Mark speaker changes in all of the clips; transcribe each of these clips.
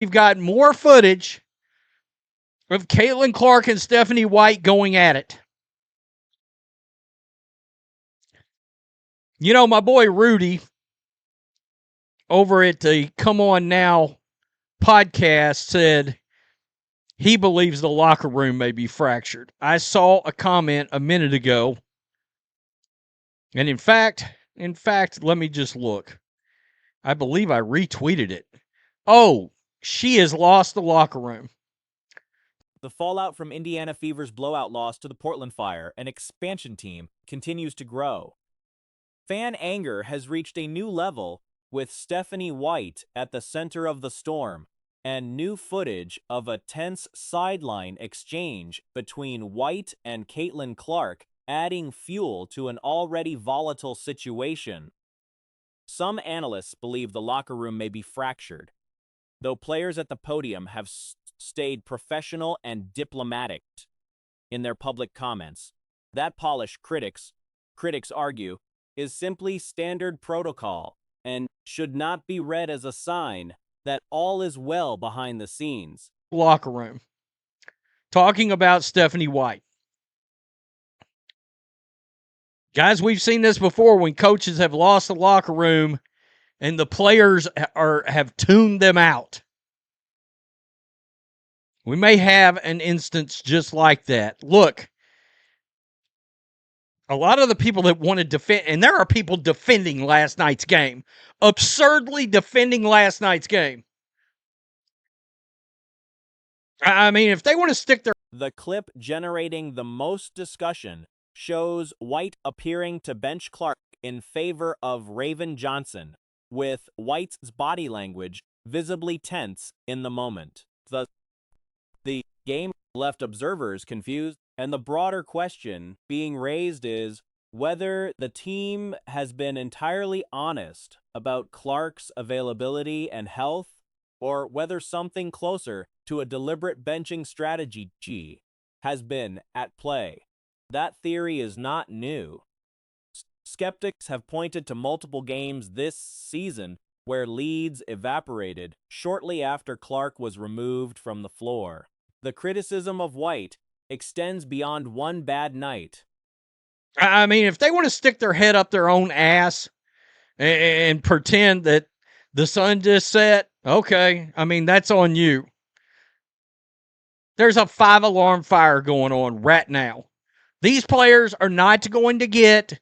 Speaker 1: We've got more footage of Caitlin Clark and Stephanie White going at it. You know, my boy Rudy over at the Come On Now podcast said he believes the locker room may be fractured. I saw a comment a minute ago, and in fact, let me just look. I believe I retweeted it. Oh, she has lost the locker room.
Speaker 2: The fallout from Indiana Fever's blowout loss to the Portland Fire, an expansion team, continues to grow. Fan anger has reached a new level with Stephanie White at the center of the storm, and new footage of a tense sideline exchange between White and Caitlin Clark adding fuel to an already volatile situation. Some analysts believe the locker room may be fractured, though players at the podium have stayed professional and diplomatic in their public comments. That polish, critics argue, is simply standard protocol and should not be read as a sign that all is well behind the scenes.
Speaker 1: Locker room. Talking about Stephanie White. Guys, we've seen this before when coaches have lost the locker room and the players have tuned them out. We may have an instance just like that. Look, a lot of the people that want to defend, and there are people defending last night's game, absurdly defending last night's game. I mean, if they want to stick their...
Speaker 2: The clip generating the most discussion shows White appearing to bench Clark in favor of Raven Johnson, with White's body language visibly tense in the moment. The game left observers confused, and the broader question being raised is whether the team has been entirely honest about Clark's availability and health, or whether something closer to a deliberate benching strategy has been at play. That theory is not new. Skeptics have pointed to multiple games this season where leads evaporated shortly after Clark was removed from the floor. The criticism of White extends beyond one bad night.
Speaker 1: I mean, if they want to stick their head up their own ass and pretend that the sun just set, okay, I mean, that's on you. There's a 5-alarm fire going on right now. These players are not going to get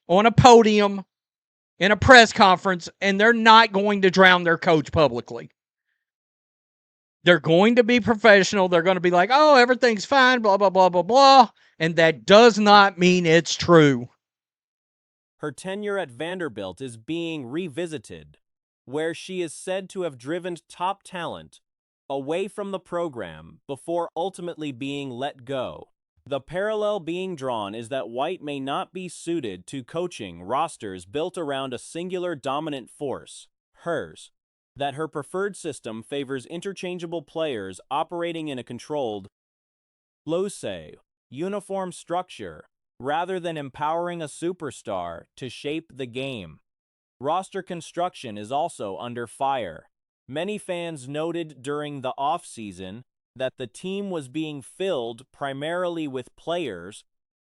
Speaker 1: on a podium in a press conference, and they're not going to drown their coach publicly. They're going to be professional. They're going to be like, oh, everything's fine, blah, blah, blah, blah, blah. And that does not mean it's true.
Speaker 2: Her tenure at Vanderbilt is being revisited, where she is said to have driven top talent away from the program before ultimately being let go. The parallel being drawn is that White may not be suited to coaching rosters built around a singular dominant force, hers, that her preferred system favors interchangeable players operating in a controlled, loose, uniform structure, rather than empowering a superstar to shape the game. Roster construction is also under fire. Many fans noted during the offseason that the team was being filled primarily with players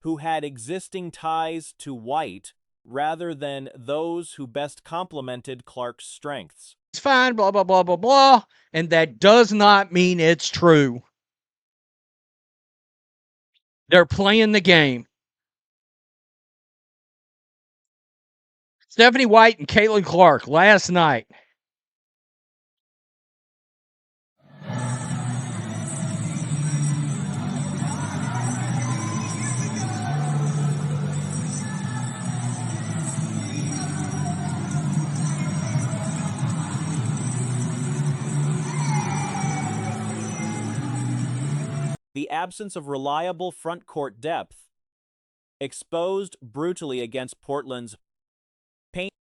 Speaker 2: who had existing ties to White rather than those who best complemented Clark's strengths.
Speaker 1: It's fine, blah, blah, blah, blah, blah, and that does not mean it's true. They're playing the game. Stephanie White and Caitlin Clark last night.
Speaker 2: The absence of reliable front court depth, exposed brutally against Portland's paint,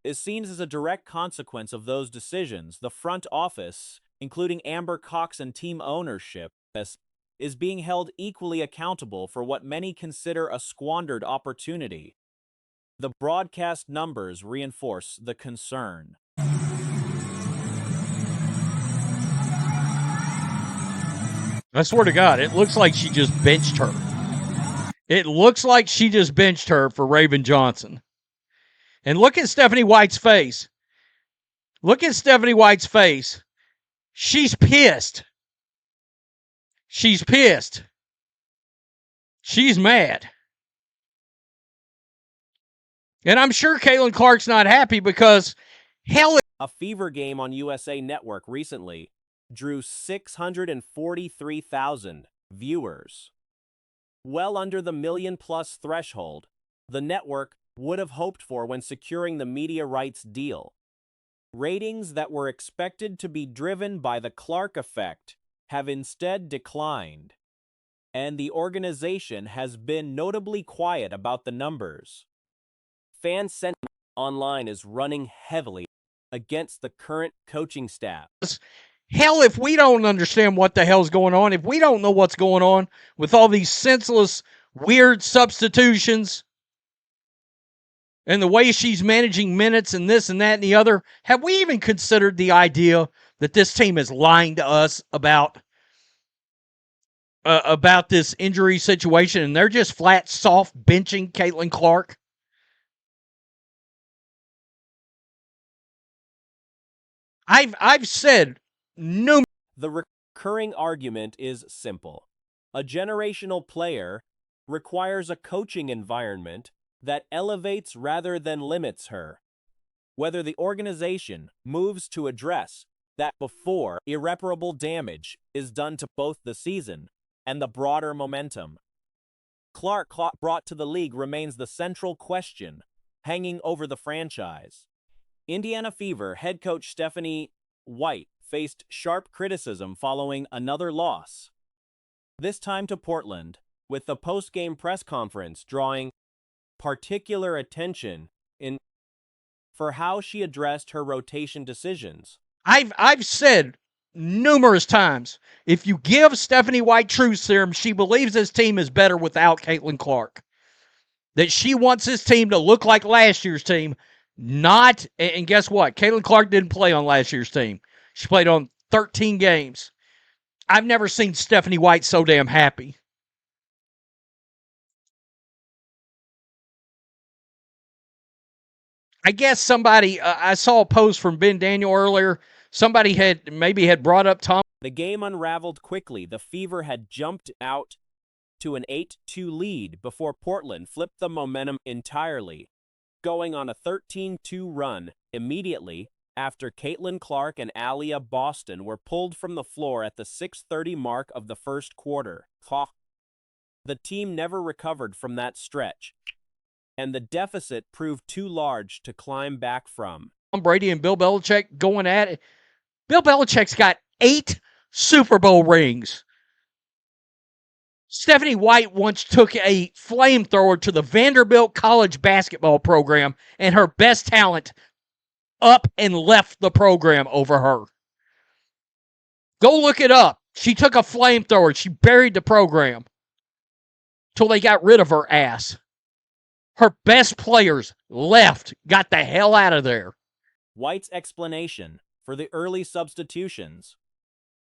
Speaker 2: is seen as a direct consequence of those decisions. The front office, including Amber Cox and team ownership, is being held equally accountable for what many consider a squandered opportunity. The broadcast numbers reinforce the concern.
Speaker 1: I swear to God, it looks like she just benched her. It looks like she just benched her for Raven Johnson. And look at Stephanie White's face. Look at Stephanie White's face. She's pissed. She's pissed. She's mad. And I'm sure Caitlin Clark's not happy because, hell,
Speaker 2: A Fever game on USA Network recently drew 643,000 viewers. Well under the million-plus threshold the network would have hoped for when securing the media rights deal. Ratings that were expected to be driven by the Clark effect have instead declined, and the organization has been notably quiet about the numbers. Fan sentiment online is running heavily against the current coaching staff.
Speaker 1: hell, if we don't understand what the hell's going on, if we don't know what's going on with all these senseless, weird substitutions and the way she's managing minutes and this and that and the other, have we even considered the idea that this team is lying to us about this injury situation and they're just flat, soft benching Caitlin Clark? I've said no.
Speaker 2: The recurring argument is simple. A generational player requires a coaching environment that elevates rather than limits her. Whether the organization moves to address that before irreparable damage is done to both the season and the broader momentum. Clark brought to the league remains the central question hanging over the franchise. Indiana Fever head coach Stephanie White faced sharp criticism following another loss, this time to Portland, with the post-game press conference drawing particular attention for how she addressed her rotation decisions.
Speaker 1: I've said numerous times, if you give Stephanie White truth serum, she believes this team is better without Caitlin Clark. That she wants this team to look like last year's team, not, and guess what? Caitlin Clark didn't play on last year's team. She played on 13 games. I've never seen Stephanie White so damn happy. I guess somebody, I saw a post from Ben Daniel earlier. Somebody had brought up Tom.
Speaker 2: The game unraveled quickly. The Fever had jumped out to an 8-2 lead before Portland flipped the momentum entirely, going on a 13-2 run immediately after Caitlin Clark and Aliyah Boston were pulled from the floor at the 6:30 mark of the first quarter. The team never recovered from that stretch, and the deficit proved too large to climb back from.
Speaker 1: Tom Brady and Bill Belichick going at it. Bill Belichick's got 8 Super Bowl rings. Stephanie White once took a flamethrower to the Vanderbilt college basketball program, and her best talent up and left the program over her. Go look it up. She took a flamethrower. She buried the program till they got rid of her ass. Her best players left, got the hell out of there.
Speaker 2: White's explanation for the early substitutions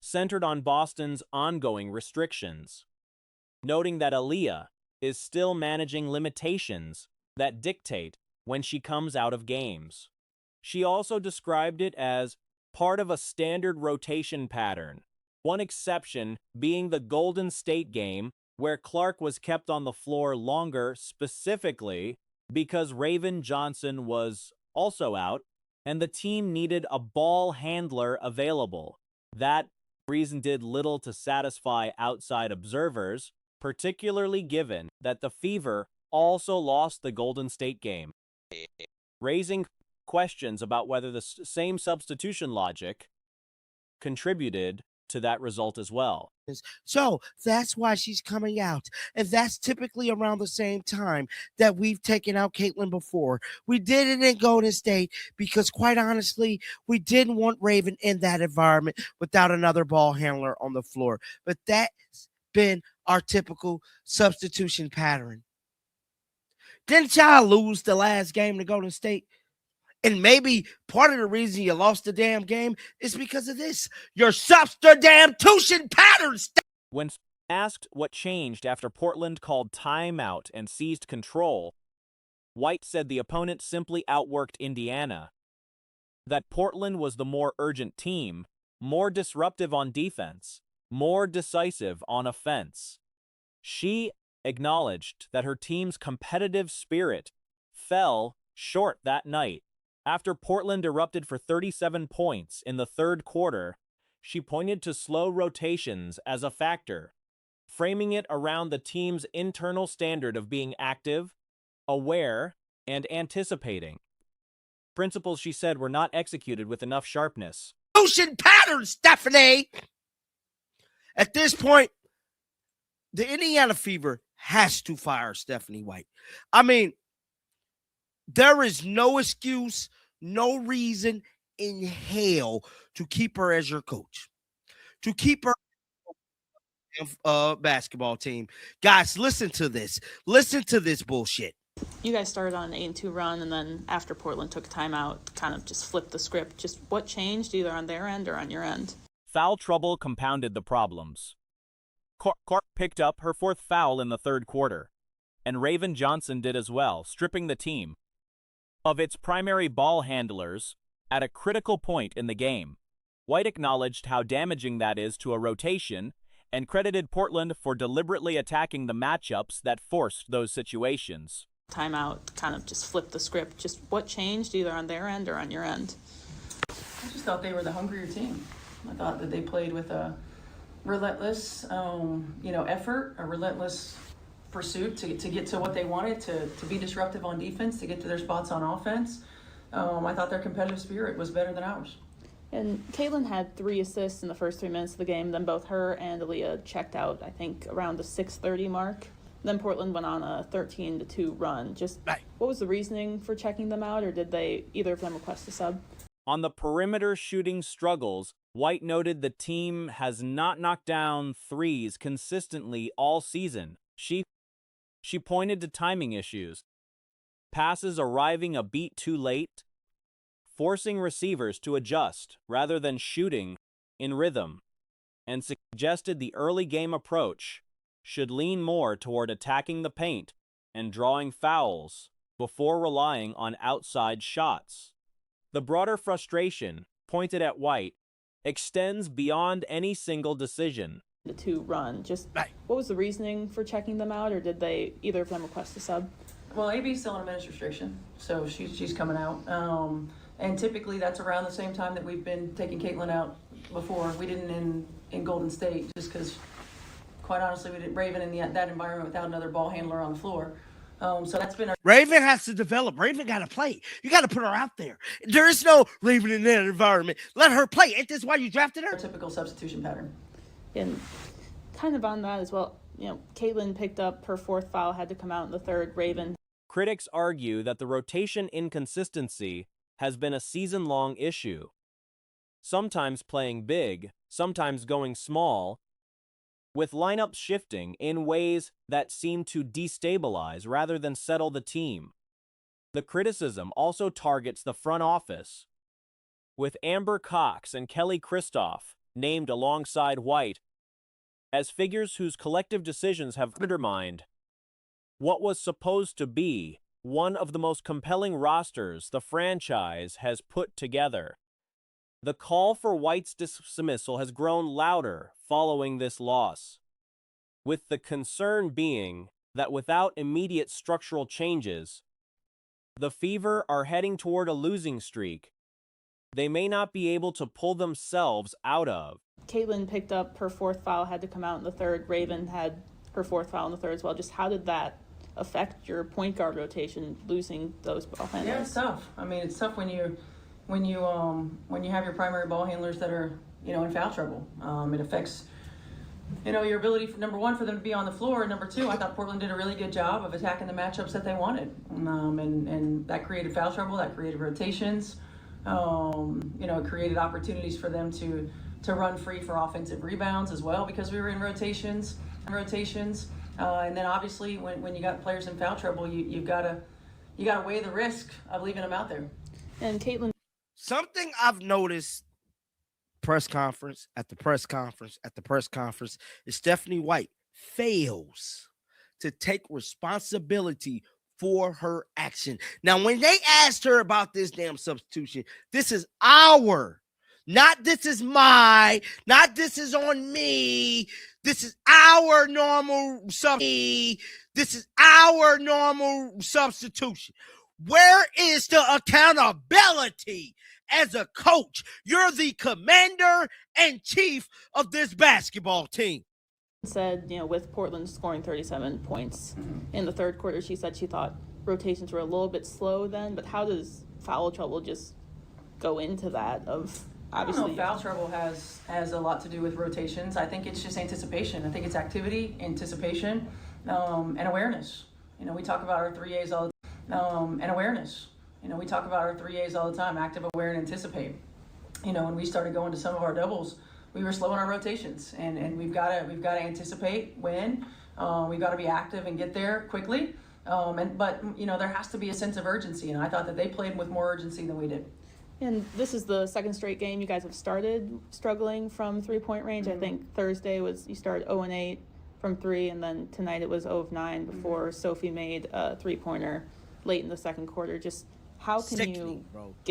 Speaker 2: centered on Boston's ongoing restrictions, noting that Aliyah is still managing limitations that dictate when she comes out of games. She also described it as part of a standard rotation pattern, one exception being the Golden State game where Clark was kept on the floor longer specifically because Raven Johnson was also out and the team needed a ball handler available. That reason did little to satisfy outside observers, particularly given that the Fever also lost the Golden State game, raising questions about whether the same substitution logic contributed to that result as well.
Speaker 3: So that's why she's coming out. And that's typically around the same time that we've taken out Caitlin before. We did it in Golden State because, quite honestly, we didn't want Raven in that environment without another ball handler on the floor. But that's been our typical substitution pattern. Didn't y'all lose the last game to Golden State? And maybe part of the reason you lost the damn game is because of this. Your substitution patterns.
Speaker 2: When asked what changed after Portland called timeout and seized control, White said the opponent simply outworked Indiana, that Portland was the more urgent team, more disruptive on defense, more decisive on offense. She acknowledged that her team's competitive spirit fell short that night. After Portland erupted for 37 points in the third quarter, she pointed to slow rotations as a factor, framing it around the team's internal standard of being active, aware, and anticipating. Principles, she said, were not executed with enough sharpness.
Speaker 3: Ocean pattern, Stephanie! At this point, the Indiana Fever has to fire Stephanie White. I mean, there is no excuse, no reason in hell to keep her as your coach, to keep her basketball team. Guys, listen to this. Listen to this bullshit.
Speaker 4: You guys started on an 8-2 run, and then after Portland took a timeout, kind of just flipped the script. Just what changed, either on their end or on your end?
Speaker 2: Foul trouble compounded the problems. Cork picked up her fourth foul in the third quarter, and Raven Johnson did as well, stripping the team of its primary ball handlers at a critical point in the game. White acknowledged how damaging that is to a rotation and credited Portland for deliberately attacking the matchups that forced those situations.
Speaker 4: Timeout kind of just flipped the script. Just what changed, either on their end or on your end?
Speaker 5: I just thought they were the hungrier team. I thought that they played with a relentless, effort, a relentless pursuit to get to what they wanted, to be disruptive on defense, to get to their spots on offense. I thought their competitive spirit was better than ours.
Speaker 4: And Caitlin had 3 assists in the first 3 minutes of the game. Then both her and Aaliyah checked out, I think, around the 6:30 mark. Then Portland went on a 13-2 run. Just what was the reasoning for checking them out, or did either of them request a sub?
Speaker 2: On the perimeter shooting struggles, White noted the team has not knocked down threes consistently all season. She pointed to timing issues, passes arriving a beat too late, forcing receivers to adjust rather than shooting in rhythm, and suggested the early game approach should lean more toward attacking the paint and drawing fouls before relying on outside shots. The broader frustration, pointed at White, extends beyond any single decision.
Speaker 4: The 2 run. Just what was the reasoning for checking them out, or did either of them request a sub?
Speaker 5: Well, AB's still on a minutes restriction, so she's coming out. And typically that's around the same time that we've been taking Caitlin out before. We didn't in Golden State, just because, quite honestly, we did Raven in that environment without another ball handler on the floor. So that's been our...
Speaker 3: Raven has to develop. Raven got to play. You got to put her out there. There is no Raven in that environment. Let her play. Ain't this why you drafted her?
Speaker 5: typical substitution pattern.
Speaker 4: And kind of on that as well, Caitlin picked up her 4th foul, had to come out in the 3rd. Raven.
Speaker 2: Critics argue that the rotation inconsistency has been a season-long issue, sometimes playing big, sometimes going small, with lineups shifting in ways that seem to destabilize rather than settle the team. The criticism also targets the front office, with Amber Cox and Kelly Christoph named alongside White as figures whose collective decisions have undermined what was supposed to be one of the most compelling rosters the franchise has put together. The call for White's dismissal has grown louder following this loss, with the concern being that without immediate structural changes, the Fever are heading toward a losing streak they may not be able to pull themselves out of.
Speaker 4: Caitlin picked up her 4th foul, had to come out in the 3rd. Raven had her 4th foul in the 3rd as well. Just how did that affect your point guard rotation, losing those ball handlers?
Speaker 5: Yeah, it's tough. I mean, it's tough when you have your primary ball handlers that are in foul trouble. It affects your ability, number one, for them to be on the floor, and number two, I thought Portland did a really good job of attacking the matchups that they wanted, and that created foul trouble, that created rotations, it created opportunities for them to run free for offensive rebounds as well, because we were in rotations, and then obviously when you got players in foul trouble, you gotta weigh the risk of leaving them out there.
Speaker 4: And Caitlin,
Speaker 3: something I've noticed press conference at the press conference at the press conference, is Stephanie White fails to take responsibility for her action. Now, when they asked her about this damn substitution, this is our, not this is my, not this is on me. This is our normal substitution. This is our normal substitution. Where is the accountability as a coach? You're the commander and chief of this basketball team.
Speaker 4: Said, with Portland scoring 37 points in the third quarter, she said she thought rotations were a little bit slow then, but how does foul trouble just go into that? Of obviously,
Speaker 5: I don't know if foul trouble has a lot to do with rotations. I think it's just anticipation. I think it's activity, anticipation, and awareness. We talk about our 3As all the time, and awareness. We talk about our 3As all the time: active, aware, and anticipate. When we started going to some of our doubles, we were slow in our rotations, and we've got to anticipate when. We've got to be active and get there quickly. But there has to be a sense of urgency, and I thought that they played with more urgency than we did.
Speaker 4: And this is the second straight game you guys have started struggling from 3-point range. I think Thursday you started 0-8 from 3, and then tonight it was 0-9 before Sophie made a 3-pointer late in the second quarter. Just how can you get